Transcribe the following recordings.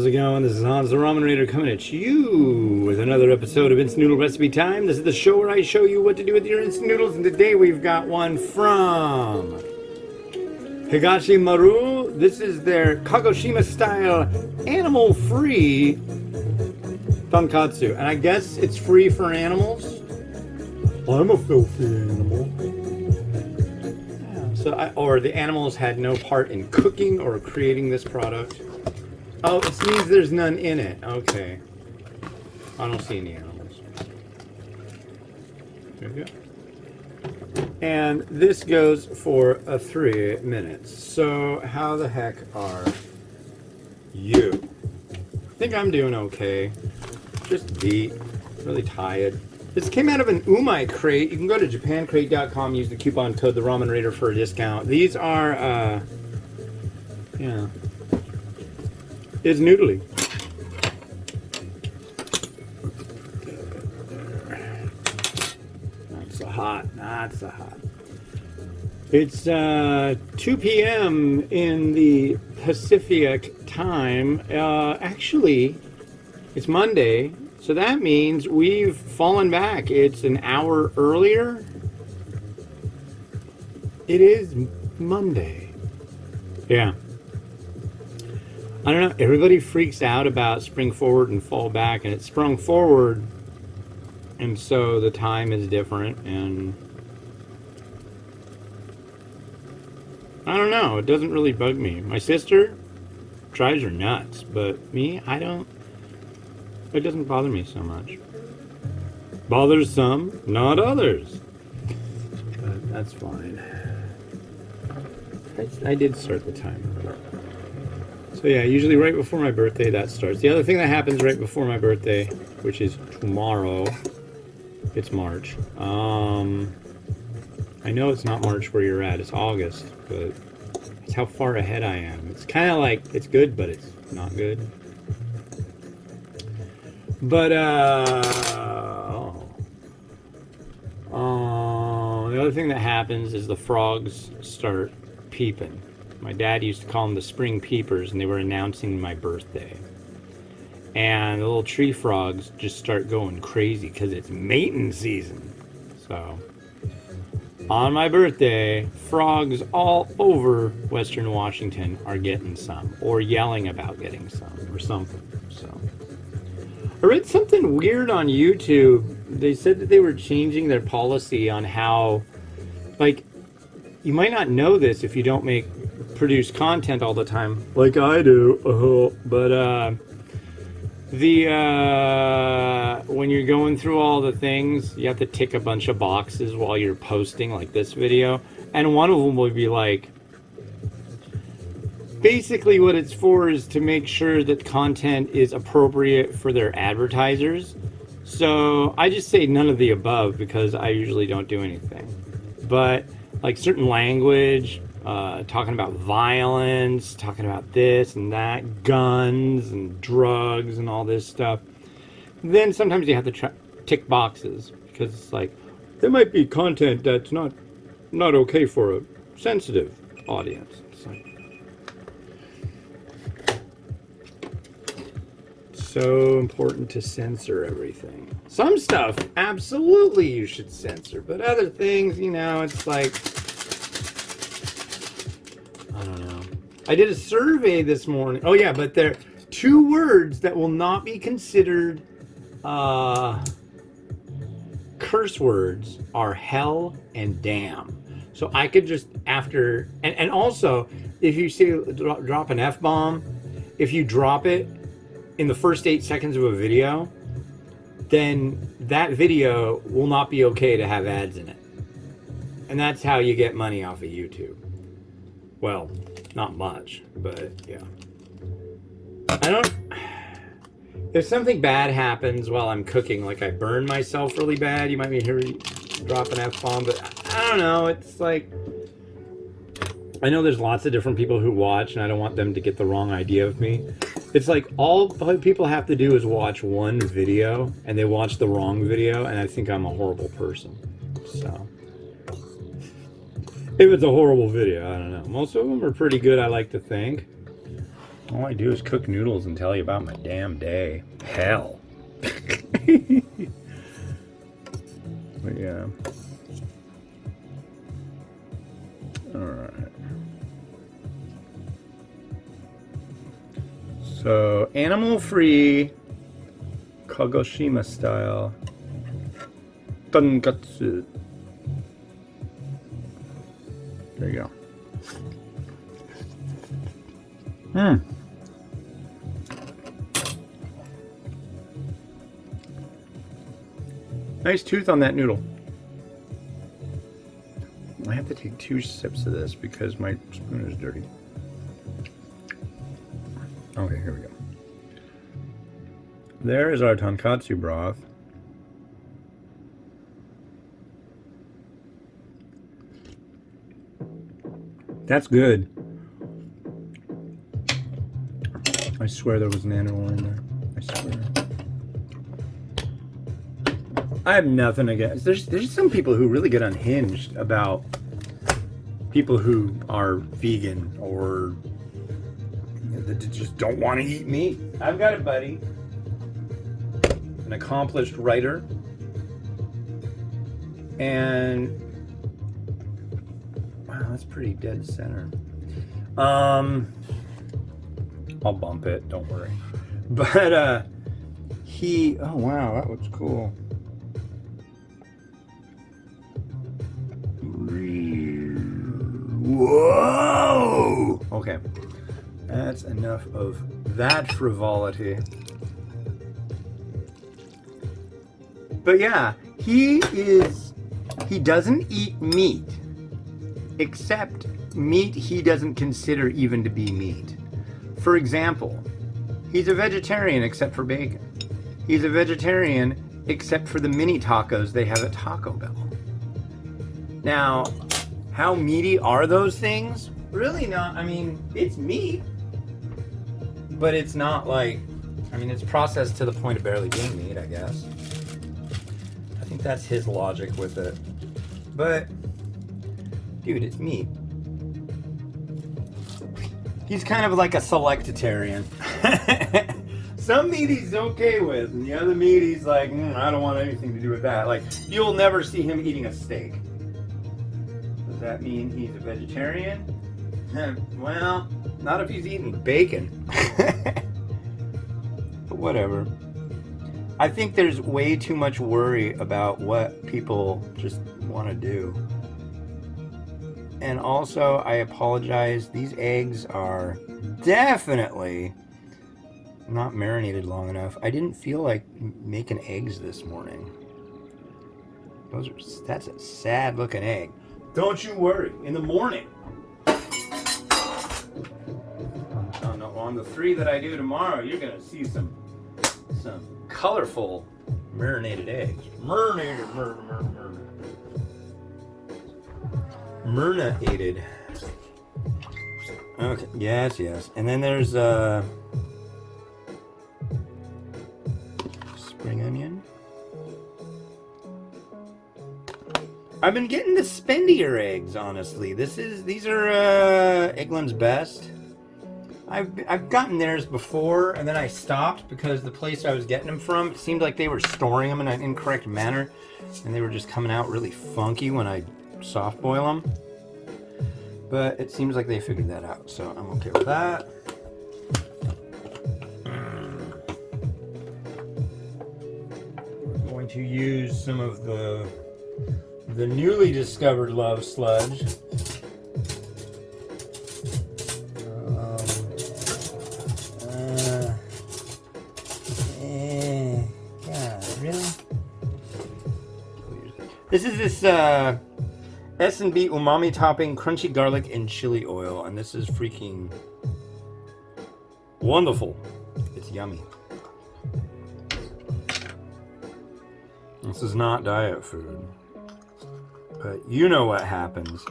How's it going? This is Hans the Ramen Raider coming at you with another episode of Instant Noodle Recipe Time. This is the show where I show you what to do with your instant noodles, and today we've got one from Higashi Maru. This is their Kagoshima style animal-free Tonkotsu, and I guess it's free for animals. I'm a filthy animal. Yeah, so or the animals had no part in cooking or creating this product. Oh, it means there's none in it. Okay. I don't see any animals. There we go. And this goes for 3 minutes. So how the heck are you? I think I'm doing okay. Just beat. Really tired. This came out of an umai crate. You can go to japancrate.com, use the coupon code the Ramen Raider for a discount. These are yeah. It's noodly. Not so hot, not so hot. It's 2 p.m. in the Pacific time. Actually, it's Monday, so that means we've fallen back. It's an hour earlier. It is Monday. Yeah. I don't know, everybody freaks out about spring forward and fall back, and it's sprung forward, and so the time is different, and I don't know, it doesn't really bug me. My sister drives her nuts, but me, it doesn't bother me so much. Bothers some, not others. But that's fine. I did start the timer. So yeah, usually right before my birthday that starts. The other thing that happens right before my birthday, which is tomorrow, it's March. I know it's not March where you're at, it's August, but it's how far ahead I am. It's kind of like, it's good, but it's not good. But, the other thing that happens is the frogs start peeping. My dad used to call them the spring peepers, and they were announcing my birthday. And the little tree frogs just start going crazy because it's mating season. So, on my birthday, frogs all over Western Washington are getting some, or yelling about getting some, or something. So, I read something weird on YouTube. They said that they were changing their policy on how, like, you might not know this if you don't produce content all the time like I do, but when you're going through all the things, you have to tick a bunch of boxes while you're posting, like this video, and one of them will be like, basically what it's for is to make sure that content is appropriate for their advertisers. So I just say none of the above because I usually don't do anything, but like certain language, talking about violence, talking about this and that, guns and drugs and all this stuff. Then sometimes you have to tick boxes because it's like, there might be content that's not okay for a sensitive audience. It's like, so important to censor everything. Some stuff, absolutely you should censor, but other things, you know, it's like, I don't know. I did a survey this morning. Oh yeah, but there are 2 words that will not be considered curse words are hell and damn. So I could just and also if you say drop an F-bomb, if you drop it in the first 8 seconds of a video, then that video will not be okay to have ads in it. And that's how you get money off of YouTube. Well, not much, but yeah. If something bad happens while I'm cooking, like I burn myself really bad, you might be hearing drop an F-bomb, but I don't know, it's like, I know there's lots of different people who watch, and I don't want them to get the wrong idea of me. It's like all people have to do is watch one video, and they watch the wrong video, and I think I'm a horrible person. So, if it's a horrible video, I don't know. Most of them are pretty good, I like to think. All I do is cook noodles and tell you about my damn day. Hell. But yeah. Alright. So, animal-free, Kagoshima style, Tonkotsu. There you go. Nice tooth on that noodle. I have to take 2 sips of this because my spoon is dirty. Okay, here we go. There is our tonkatsu broth. That's good. I swear there was an animal in there. I swear. I have nothing against. There's some people who really get unhinged about people who are vegan or that just don't want to eat meat. I've got a buddy, an accomplished writer, and wow, that's pretty dead center. I'll bump it, don't worry. But oh wow, that looks cool. Whoa! Okay, that's enough of that frivolity. But yeah, he doesn't eat meat, except meat he doesn't consider even to be meat. For example, he's a vegetarian except for bacon. He's a vegetarian except for the mini tacos they have at Taco Bell. Now, how meaty are those things? Really not. I mean, it's meat, but it's not like, I mean, it's processed to the point of barely being meat, I guess. I think that's his logic with it. But, dude, it's meat. He's kind of like a selectitarian. Some meat he's okay with, and the other meat he's like, I don't want anything to do with that. Like, you'll never see him eating a steak. Does that mean he's a vegetarian? Well, not if he's eating bacon. But whatever. I think there's way too much worry about what people just want to do. And also, I apologize, these eggs are definitely not marinated long enough. I didn't feel like making eggs this morning. That's a sad looking egg. Don't you worry, in the morning. On the 3 that I do tomorrow, you're gonna see some colorful marinated eggs. Marinated. Okay, yes. And then there's spring onion. I've been getting the spendier eggs, honestly. These are Eggland's Best. I've gotten theirs before, and then I stopped because the place I was getting them from, it seemed like they were storing them in an incorrect manner, and they were just coming out really funky when I soft boil them. But it seems like they figured that out, so I'm okay with that. We're going to use some of the newly discovered love sludge. This is this S&B umami topping, crunchy garlic and chili oil, and this is freaking wonderful. It's yummy. This is not diet food, but you know what happens.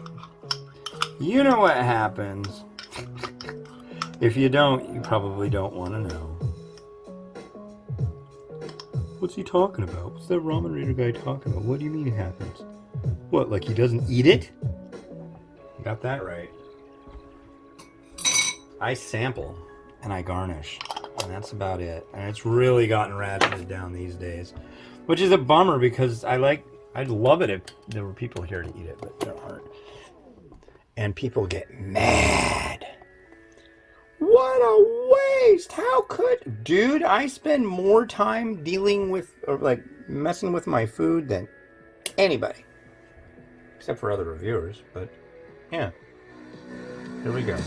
You know what happens. If you don't, you probably don't want to know. What's he talking about? What's that ramen reader guy talking about? What do you mean it happens? What, like he doesn't eat it? Got that right. I sample. and I garnish. And that's about it. And it's really gotten ratcheted down these days. Which is a bummer because I'd love it if there were people here to eat it, but there aren't. And people get mad. What a waste! How could... Dude, I spend more time dealing with, or like, messing with my food than anybody. Except for other reviewers, but yeah. Here we go.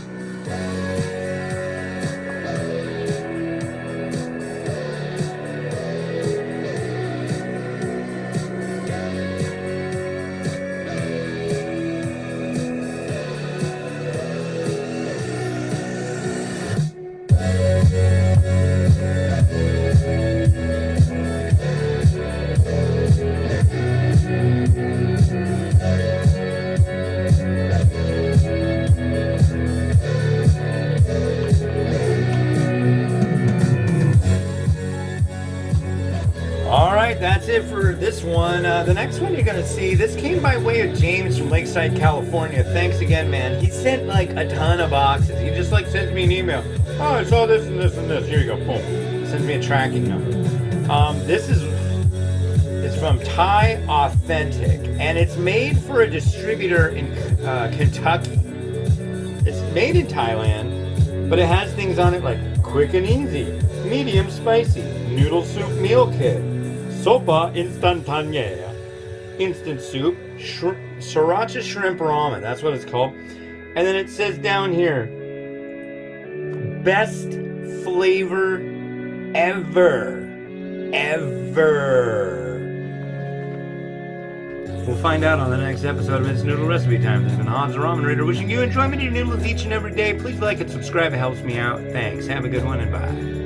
That's it for this one. The next one you're going to see, this came by way of James from Lakeside, California. Thanks again, man. He sent like a ton of boxes. He just like sends me an email. Oh, I saw this and this and this. Here you go. Boom. Sends me a tracking number. It's from Thai Authentic, and it's made for a distributor in Kentucky. It's made in Thailand, but it has things on it like quick and easy, medium spicy, noodle soup meal kit, sopa instantanea, instant soup, sriracha shrimp ramen. That's what it's called. And then it says down here, best flavor ever. We'll find out on the next episode of It's Noodle Recipe Time. This has been Hans the Ramen Raider wishing you enjoyment of your noodles each and every day. Please like and subscribe. It helps me out. Thanks. Have a good one and bye.